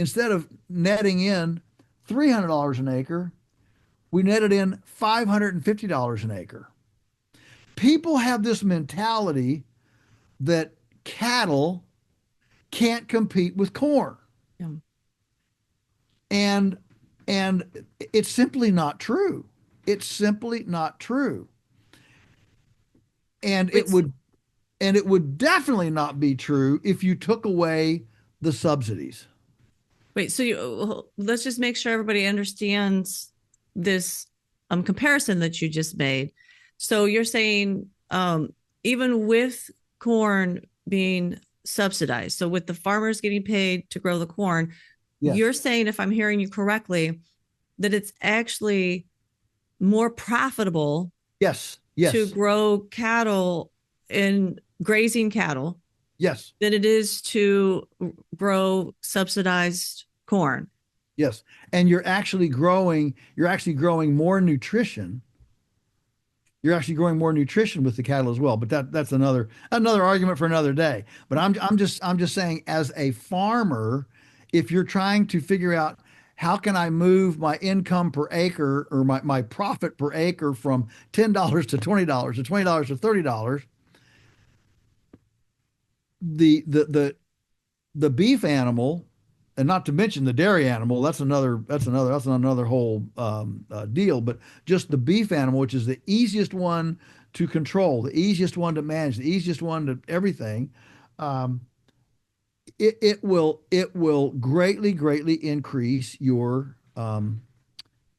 instead of netting in $300 an acre, we netted in $550 an acre. People have this mentality that cattle can't compete with corn. Yeah. And and it's simply not true. It's simply not true. And Wait, it would definitely not be true if you took away the subsidies. wait. So let's just make sure everybody understands this comparison that you just made. So you're saying even with corn being subsidized, so with the farmers getting paid to grow the corn, you're Yes. saying, if I'm hearing you correctly, that it's actually more profitable Yes. to Yes. grow cattle and grazing cattle Yes. than it is to grow subsidized corn. Yes. And you're actually growing more nutrition. You're actually growing more nutrition with the cattle as well. But that's another argument for another day. But I'm just saying, as a farmer, if you're trying to figure out how can I move my income per acre or my profit per acre from $10 to $20 to $20 to $30, the the the the beef animal, and not to mention the dairy animal, that's another whole deal. But just the beef animal, which is the easiest one to control, the easiest one to manage, the easiest one to everything, um, it will greatly increase your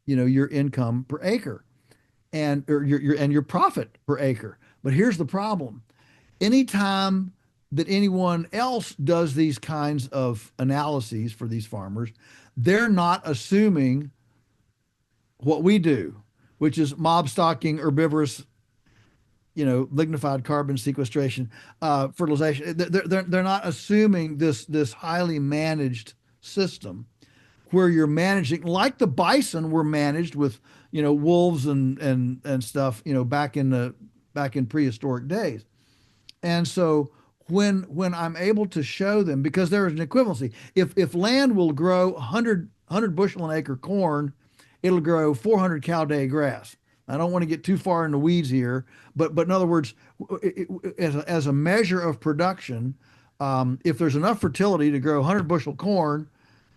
income per acre and or your profit per acre. But here's the problem: anytime that anyone else does these kinds of analyses for these farmers, they're not assuming what we do, which is mob stocking, herbivorous, lignified carbon sequestration, fertilization. They're not assuming this highly managed system where you're managing like the bison were managed with wolves and stuff back in prehistoric days. And so when I'm able to show them, because there is an equivalency, if land will grow 100 bushel an acre corn, it'll grow 400 cow day grass. I don't want to get too far in the weeds here, but in other words, as a measure of production, if there's enough fertility to grow 100 bushel corn,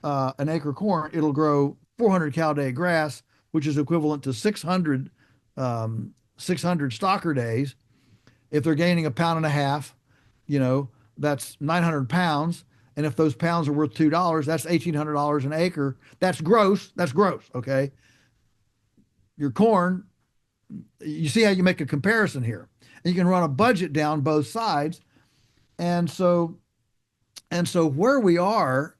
an acre corn, it'll grow 400 cow day grass, which is equivalent to 600 stocker days. If they're gaining a pound and a half, that's 900 pounds. And if those pounds are worth $2, that's $1,800 an acre. That's gross. That's gross. Okay. Your corn, you see how you make a comparison here. And you can run a budget down both sides. And so where we are,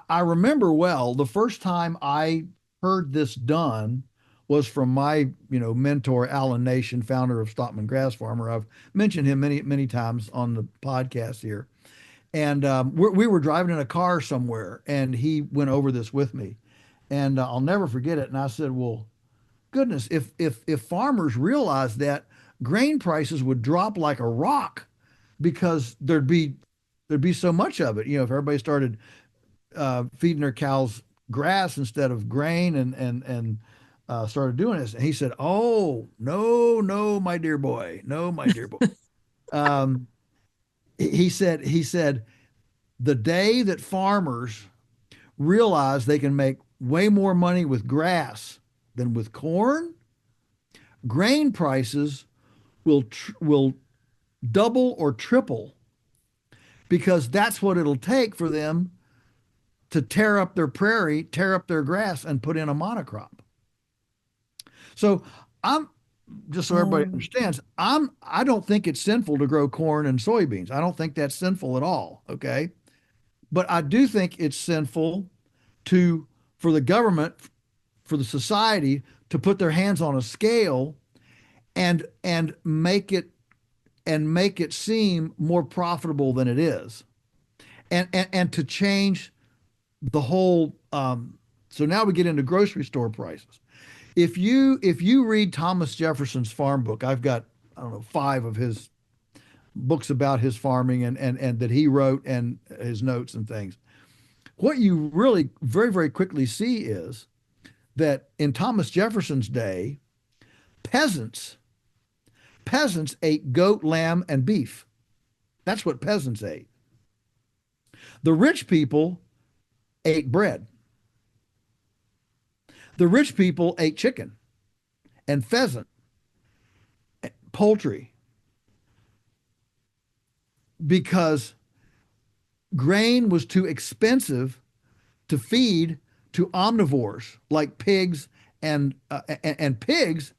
I remember well the first time I heard this done was from my mentor Alan Nation, founder of Stockman Grass Farmer. I've mentioned him many times on the podcast here, and we were driving in a car somewhere, and he went over this with me, and I'll never forget it. And I said, "Well, goodness, if farmers realized that, grain prices would drop like a rock because there'd be so much of it. If everybody started feeding their cows grass instead of grain and started doing this." And he said, "Oh, no, no, my dear boy. No, my dear boy." Um, he said, the day that farmers realize they can make way more money with grass than with corn, grain prices will double or triple because that's what it'll take for them to tear up their prairie, tear up their grass, and put in a monocrop. So I'm just so everybody Oh. understands, I don't think it's sinful to grow corn and soybeans. I don't think that's sinful at all. Okay. But I do think it's sinful to for the government, for the society to put their hands on a scale and make it seem more profitable than it is. And to change the whole so now we get into grocery store prices. If you read Thomas Jefferson's farm book, I've got, I don't know, five of his books about his farming and that he wrote and his notes and things. What you really very, very quickly see is that in Thomas Jefferson's day, peasants peasants ate goat, lamb, and beef. That's what peasants ate. The rich people ate bread. The rich people ate chicken and pheasant, poultry, because grain was too expensive to feed to omnivores like pigs and pigs.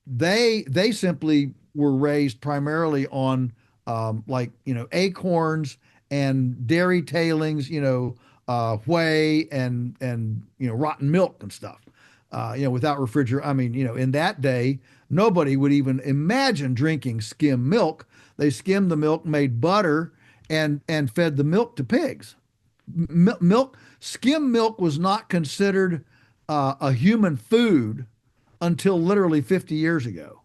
They simply were raised primarily on acorns and dairy tailings, whey and rotten milk and stuff. Without refrigerator. I mean, in that day, nobody would even imagine drinking skim milk. They skimmed the milk, made butter, and fed the milk to pigs. Skim milk was not considered a human food until literally 50 years ago.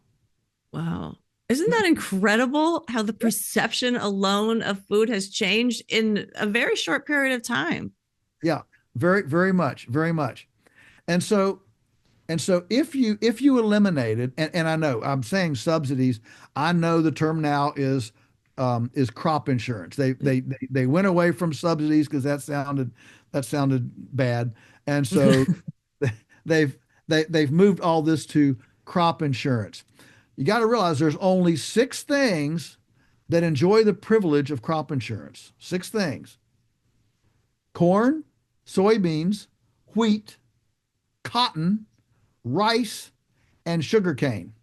Wow. Isn't that incredible how the perception alone of food has changed in a very short period of time? Yeah, very, very much, very much. And so if you eliminated, and I know I'm saying subsidies, I know the term now is crop insurance. They went away from subsidies because that sounded bad, and so they've moved all this to crop insurance. You got to realize there's only 6 things that enjoy the privilege of crop insurance. 6 things: corn, soybeans, wheat, cotton, rice, and sugarcane.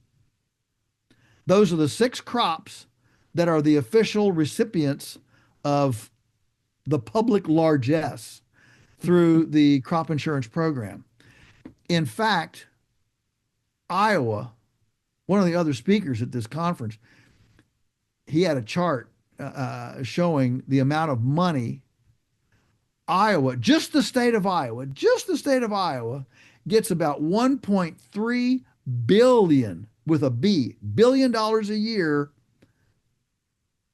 Those are the 6 crops that are the official recipients of the public largesse through the crop insurance program. In fact, Iowa, one of the other speakers at this conference, he had a chart showing the amount of money Iowa, just the state of Iowa, gets about 1.3 billion with a B, billion dollars a year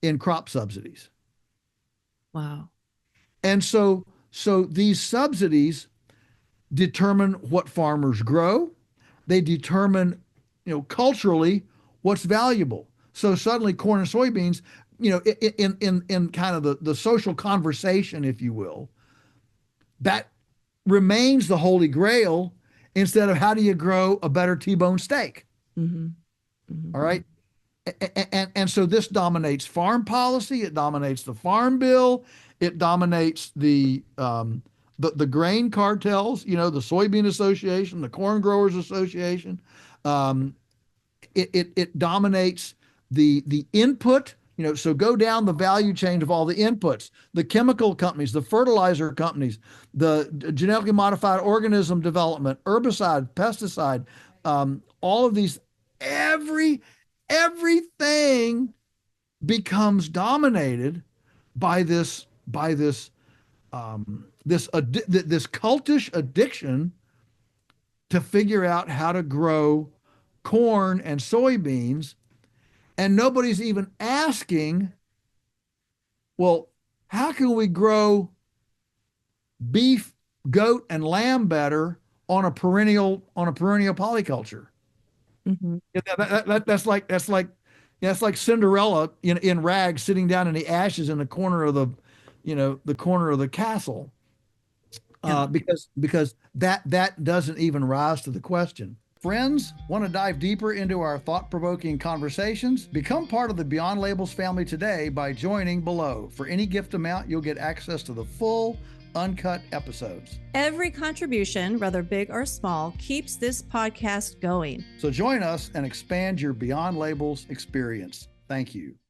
in crop subsidies. Wow. And so these subsidies determine what farmers grow. They determine, culturally what's valuable. So suddenly corn and soybeans, in kind of the social conversation, if you will, that remains the holy grail instead of how do you grow a better T-bone steak. Mm-hmm. Mm-hmm. All right. And so this dominates farm policy. It dominates the farm bill. It dominates the grain cartels, the Soybean Association, the Corn Growers Association. It dominates the input. So go down the value chain of all the inputs, the chemical companies, the fertilizer companies, the genetically modified organism development, herbicide, pesticide, all of these, everything becomes dominated by this cultish addiction to figure out how to grow corn and soybeans. And nobody's even asking, well, how can we grow beef, goat, and lamb better on a perennial polyculture? Mm-hmm. That's like Cinderella in rags sitting down in the ashes in the corner of the castle, because that doesn't even rise to the question. Friends, want to dive deeper into our thought-provoking conversations? Become part of the Beyond Labels family today by joining below. For any gift amount, you'll get access to the full, uncut episodes. Every contribution, whether big or small, keeps this podcast going. So join us and expand your Beyond Labels experience. Thank you.